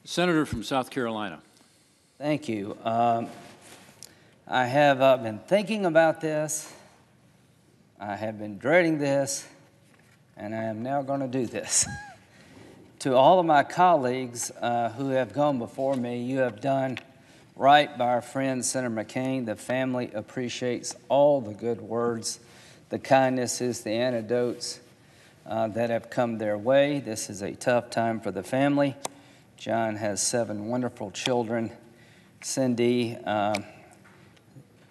Senator from South Carolina. Thank you. I have been thinking about this. I have been dreading this, and I am now going to do this. To all of my colleagues who have gone before me, you have done right by our friend, Senator McCain. The family appreciates all the good words, the kindnesses, the anecdotes that have come their way. This is a tough time for the family. John has 7 wonderful children. Cindy,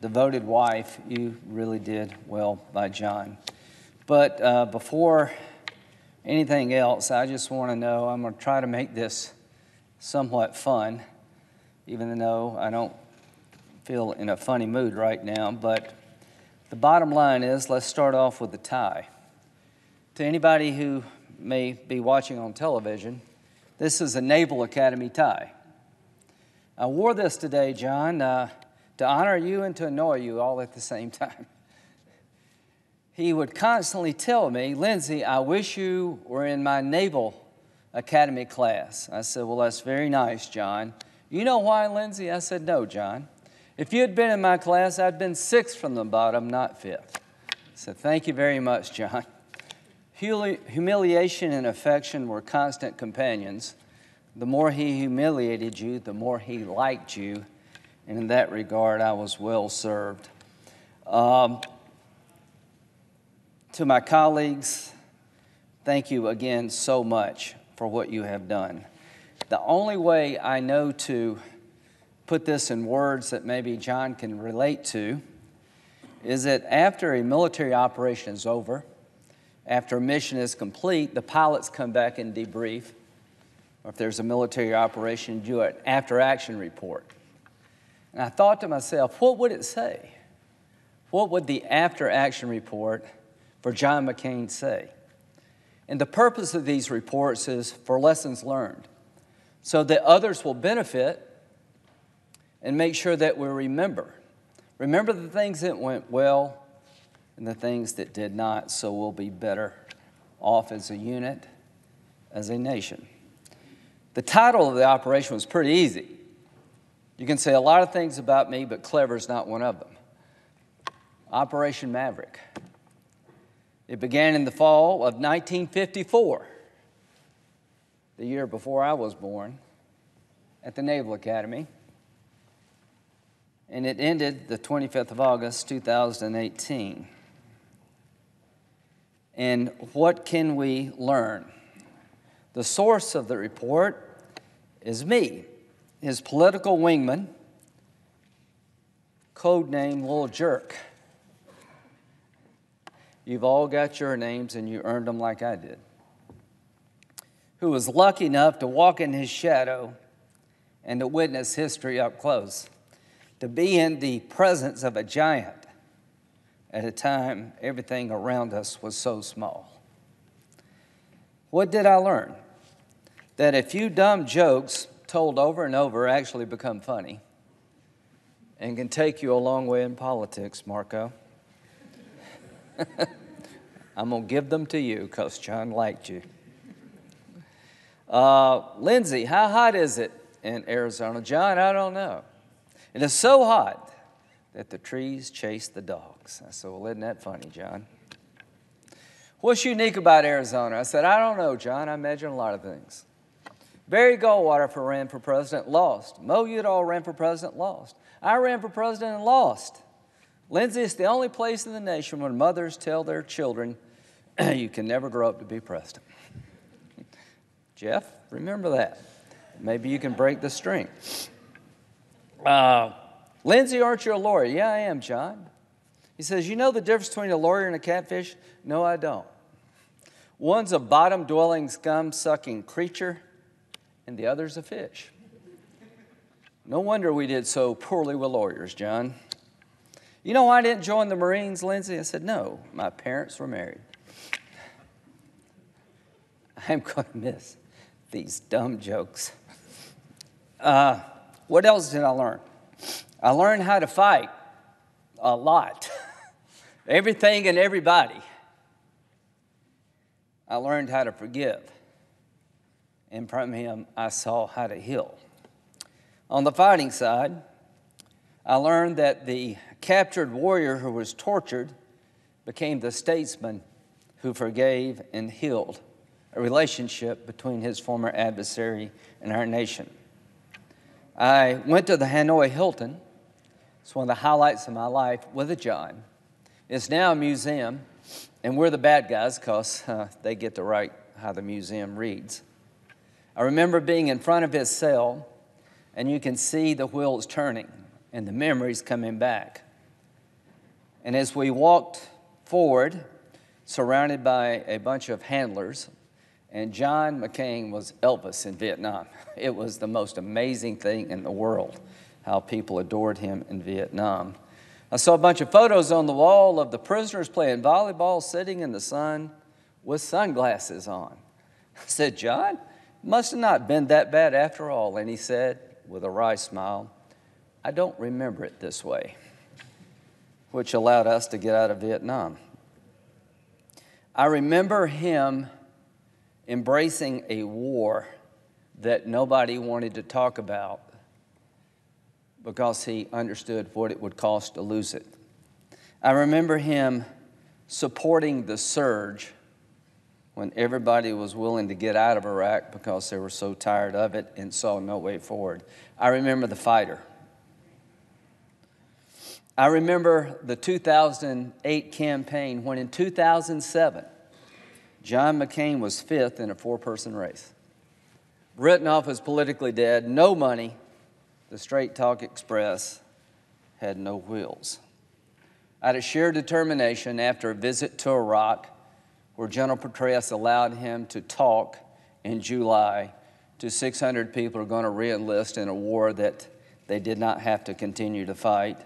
devoted wife, you really did well by John. But before anything else, I just want to know, I'm going to try to make this somewhat fun, even though I don't feel in a funny mood right now. But the bottom line is, let's start off with the tie. To anybody who may be watching on television, this is a Naval Academy tie. I wore this today, John, to honor you and to annoy you all at the same time. He would constantly tell me, Lindsay, I wish you were in my Naval Academy class. I said, well, that's very nice, John. You know why, Lindsay? I said, no, John. If you had been in my class, I'd been 6th from the bottom, not 5th. I said, thank you very much, John. Humiliation and affection were constant companions. The more he humiliated you, the more he liked you. And in that regard, I was well served. To my colleagues, thank you again so much for what you have done. The only way I know to put this in words that maybe John can relate to is that after a military operation is over, after a mission is complete, the pilots come back and debrief. Or if there's a military operation, do an after-action report. And I thought to myself, what would it say? What would the after-action report for John McCain say? And the purpose of these reports is for lessons learned, so that others will benefit and make sure that we remember. Remember the things that went well and the things that did not, so we'll be better off as a unit, as a nation. The title of the operation was pretty easy. You can say a lot of things about me, but clever is not one of them. Operation Maverick. It began in the fall of 1954, the year before I was born, at the Naval Academy. And it ended the 25th of August, 2018. And what can we learn? The source of the report is me, his political wingman, codename Little Jerk. You've all got your names and you earned them like I did. Who was lucky enough to walk in his shadow and to witness history up close, to be in the presence of a giant at a time everything around us was so small. What did I learn? That a few dumb jokes told over and over actually become funny and can take you a long way in politics, Marco. I'm going to give them to you because John liked you. Lindsay, how hot is it in Arizona? John, I don't know. It is so hot that the trees chase the dogs. I said, well, isn't that funny, John? What's unique about Arizona? I said, I don't know, John. I imagine a lot of things. Barry Goldwater ran for president, lost. Mo Udall ran for president, lost. I ran for president and lost. Lindsay, it's the only place in the nation when mothers tell their children, you can never grow up to be president. Jeff, remember that. Maybe you can break the string. Lindsay, aren't you a lawyer? Yeah, I am, John. He says, you know the difference between a lawyer and a catfish? No, I don't. One's a bottom-dwelling, scum-sucking creature, and the other's a fish. No wonder we did so poorly with lawyers, John. You know why I didn't join the Marines, Lindsay? I said, no, my parents were married. I'm going to miss these dumb jokes. What else did I learn? I learned how to fight a lot. Everything and everybody. I learned how to forgive and from him I saw how to heal. On the fighting side, I learned that the captured warrior who was tortured became the statesman who forgave and healed a relationship between his former adversary and our nation. I went to the Hanoi Hilton. It's one of the highlights of my life with a John. It's now a museum, and we're the bad guys because they get to write how the museum reads. I remember being in front of his cell, and you can see the wheels turning and the memories coming back. And as we walked forward, surrounded by a bunch of handlers, and John McCain was Elvis in Vietnam. It was the most amazing thing in the world, how people adored him in Vietnam. I saw a bunch of photos on the wall of the prisoners playing volleyball, sitting in the sun with sunglasses on. I said, John, must have not been that bad after all. And he said, with a wry smile, I don't remember it this way, which allowed us to get out of Vietnam. I remember him embracing a war that nobody wanted to talk about because he understood what it would cost to lose it. I remember him supporting the surge when everybody was willing to get out of Iraq because they were so tired of it and saw no way forward. I remember the fighter. I remember the 2008 campaign when in 2007, John McCain was fifth in a four-person race. Written off as politically dead, no money, the Straight Talk Express had no wheels. I had a shared determination after a visit to Iraq where General Petraeus allowed him to talk in July to 600 people who are going to re-enlist in a war that they did not have to continue to fight,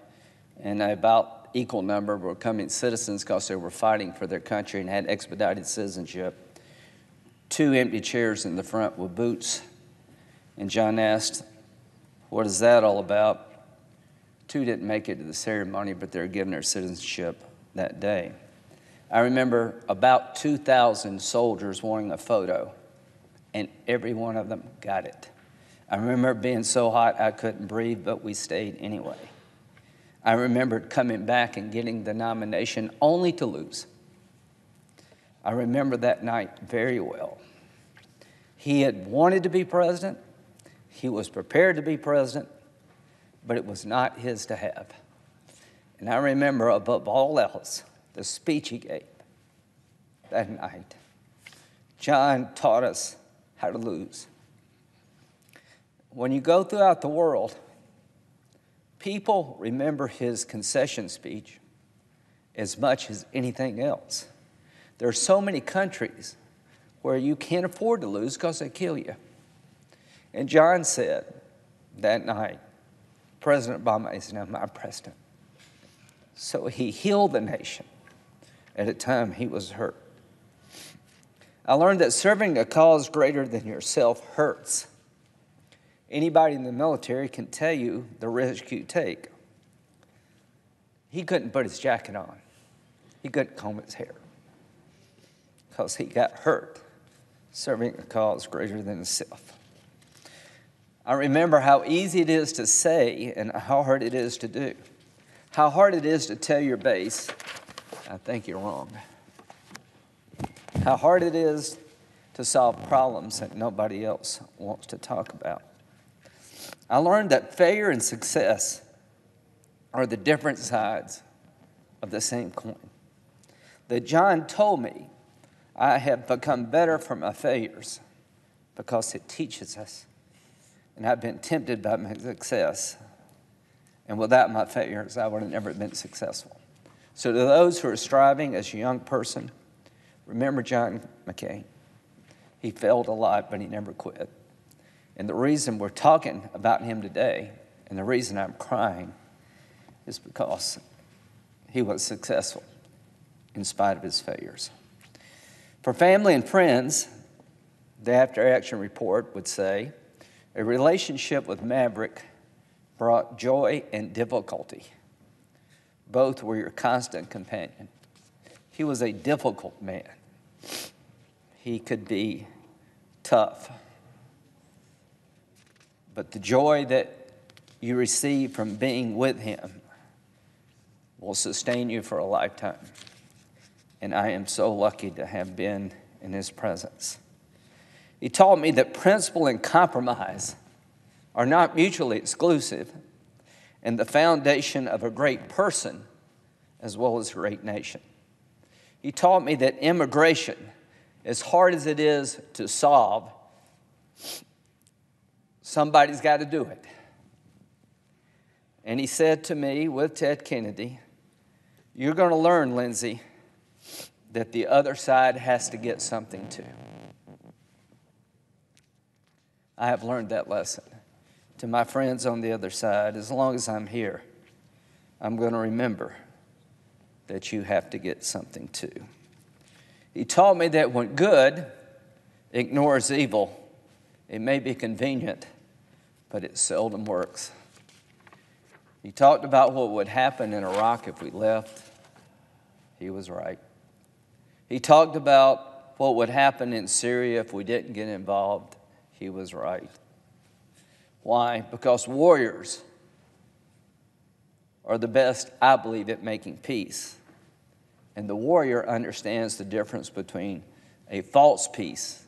and about equal number were becoming citizens because they were fighting for their country and had expedited citizenship. 2 empty chairs in the front with boots. And John asked, what is that all about? 2 didn't make it to the ceremony, but they were given their citizenship that day. I remember about 2,000 soldiers wanting a photo, and every one of them got it. I remember it being so hot I couldn't breathe, but we stayed anyway. I remember coming back and getting the nomination only to lose. I remember that night very well. He had wanted to be president. He was prepared to be president, but it was not his to have. And I remember above all else, the speech he gave that night. John taught us how to lose. When you go throughout the world, people remember his concession speech as much as anything else. There are so many countries where you can't afford to lose because they kill you. And John said that night, President Obama is now my president. So he healed the nation at a time he was hurt. I learned that serving a cause greater than yourself hurts. Anybody in the military can tell you the risk you take. He couldn't put his jacket on. He couldn't comb his hair because he got hurt serving a cause greater than himself. I remember how easy it is to say and how hard it is to do. How hard it is to tell your base, I think you're wrong. How hard it is to solve problems that nobody else wants to talk about. I learned that failure and success are the different sides of the same coin. That John told me I have become better from my failures because it teaches us. And I've been tempted by my success. And without my failures, I would have never been successful. So to those who are striving as a young person, remember John McCain. He failed a lot, but he never quit. And the reason we're talking about him today, and the reason I'm crying, is because he was successful in spite of his failures. For family and friends, the after-action report would say, a relationship with Maverick brought joy and difficulty. Both were your constant companion. He was a difficult man. He could be tough but the joy that you receive from being with him will sustain you for a lifetime. And I am so lucky to have been in his presence. He taught me that principle and compromise are not mutually exclusive and the foundation of a great person as well as a great nation. He taught me that immigration, as hard as it is to solve, somebody's got to do it. And he said to me with Ted Kennedy, you're going to learn, Lindsay, that the other side has to get something too. I have learned that lesson. To my friends on the other side, as long as I'm here, I'm going to remember that you have to get something too. He taught me that when good ignores evil, it may be convenient, but it seldom works. He talked about what would happen in Iraq if we left. He was right. He talked about what would happen in Syria if we didn't get involved. He was right. Why? Because warriors are the best, I believe, at making peace. And the warrior understands the difference between a false peace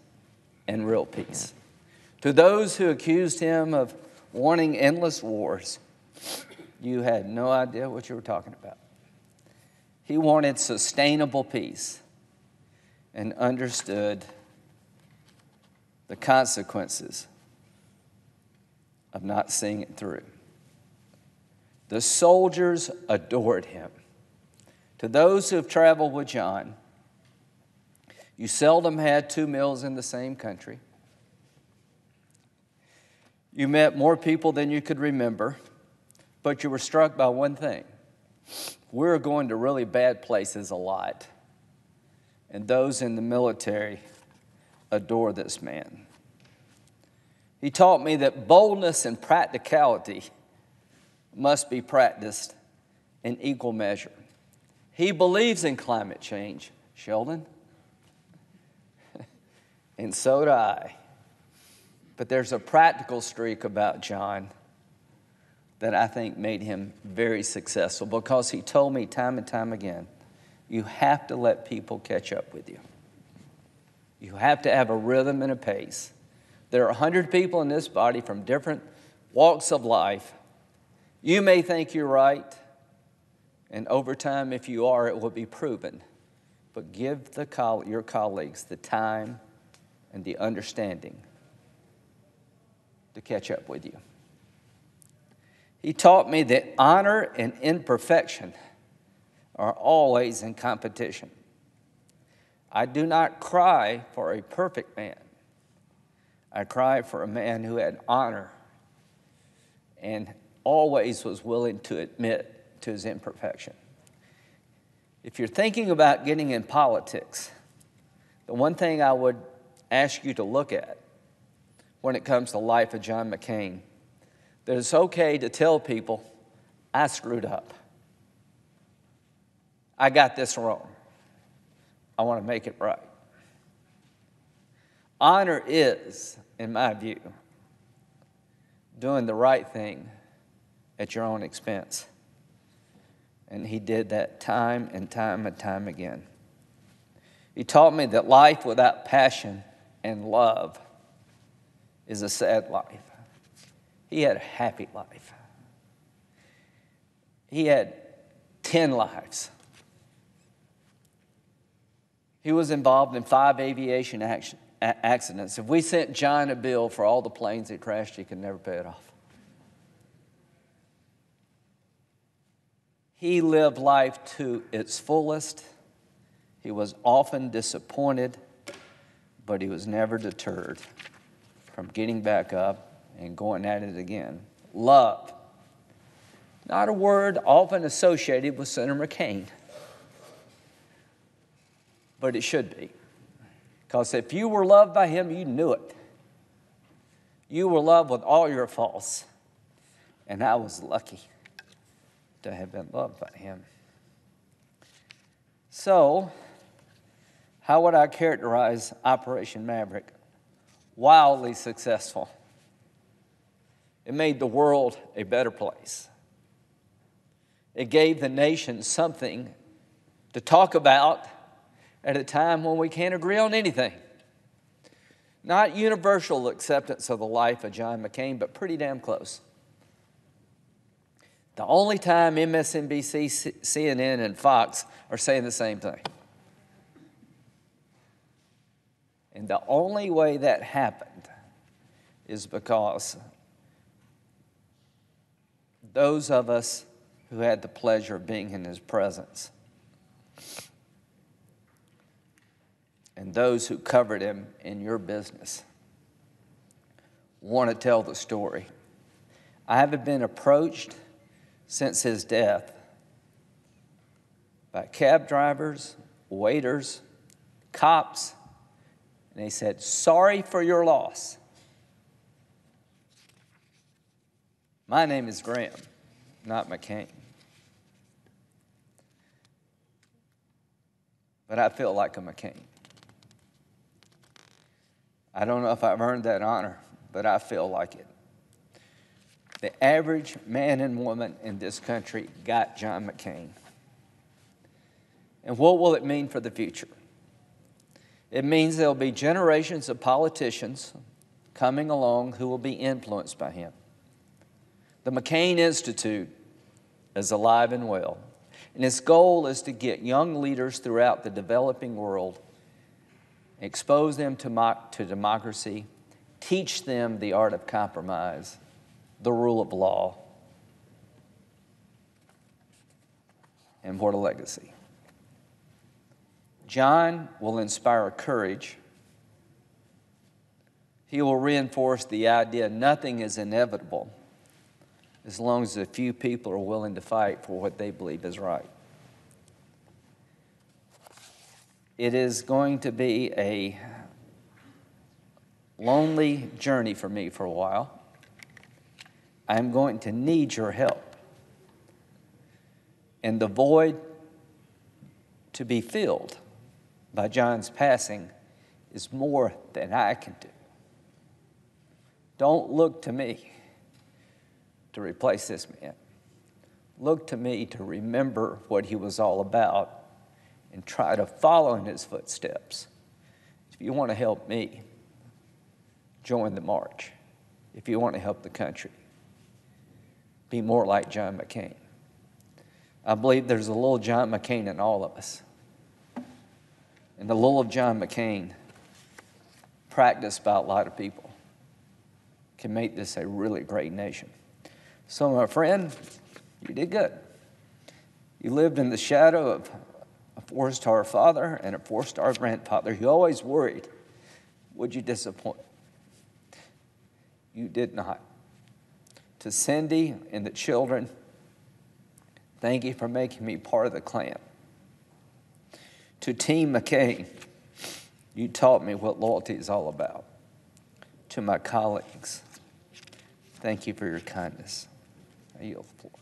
and real peace. To those who accused him of wanting endless wars, you had no idea what you were talking about. He wanted sustainable peace and understood the consequences of not seeing it through. The soldiers adored him. To those who have traveled with John, you seldom had 2 meals in the same country. You met more people than you could remember, but you were struck by one thing. We're going to really bad places a lot, and those in the military adore this man. He taught me that boldness and practicality must be practiced in equal measure. He believes in climate change, Sheldon, and so do I. But there's a practical streak about John that I think made him very successful, because he told me time and time again, you have to let people catch up with you. You have to have a rhythm and a pace. There are 100 people in this body from different walks of life. You may think you're right, and over time, if you are, it will be proven. But give your colleagues the time and the understanding to catch up with you. He taught me that honor and imperfection are always in competition. I do not cry for a perfect man. I cry for a man who had honor and always was willing to admit to his imperfection. If you're thinking about getting in politics, the one thing I would ask you to look at when it comes to the life of John McCain, that it's okay to tell people, I screwed up. I got this wrong. I want to make it right. Honor is, in my view, doing the right thing at your own expense. And he did that time and time and time again. He taught me that life without passion and love is a sad life. He had a happy life. He had 10 lives. He was involved in 5 aviation accidents. If we sent John a bill for all the planes that crashed, he could never pay it off. He lived life to its fullest. He was often disappointed, but he was never deterred from getting back up and going at it again. Love, not a word often associated with Senator McCain, but it should be. Because if you were loved by him, you knew it. You were loved with all your faults. And I was lucky to have been loved by him. So, how would I characterize Operation Maverick? Wildly successful. It made the world a better place. It gave the nation something to talk about at a time when we can't agree on anything. Not universal acceptance of the life of John McCain, but pretty damn close. The only time MSNBC, CNN, and Fox are saying the same thing. And the only way that happened is because those of us who had the pleasure of being in his presence and those who covered him in your business want to tell the story. I haven't been approached since his death by cab drivers, waiters, cops, and they said, "Sorry for your loss." My name is Graham, not McCain. But I feel like a McCain. I don't know if I've earned that honor, but I feel like it. The average man and woman in this country got John McCain. And what will it mean for the future? It means there'll be generations of politicians coming along who will be influenced by him. The McCain Institute is alive and well, and its goal is to get young leaders throughout the developing world, expose them to democracy, teach them the art of compromise, the rule of law, and what a legacy. John will inspire courage. He will reinforce the idea nothing is inevitable as long as a few people are willing to fight for what they believe is right. It is going to be a lonely journey for me for a while. I'm going to need your help. And the void to be filled by John's passing is more than I can do. Don't look to me to replace this man. Look to me to remember what he was all about and try to follow in his footsteps. If you want to help me, join the march. If you want to help the country, be more like John McCain. I believe there's a little John McCain in all of us. And the little John McCain, practiced by a lot of people, can make this a really great nation. So, my friend, you did good. You lived in the shadow of a four-star father and a four-star grandfather. You always worried, would you disappoint? You did not. To Cindy and the children, thank you for making me part of the clan. To Team McCain, you taught me what loyalty is all about. To my colleagues, thank you for your kindness. I yield the floor.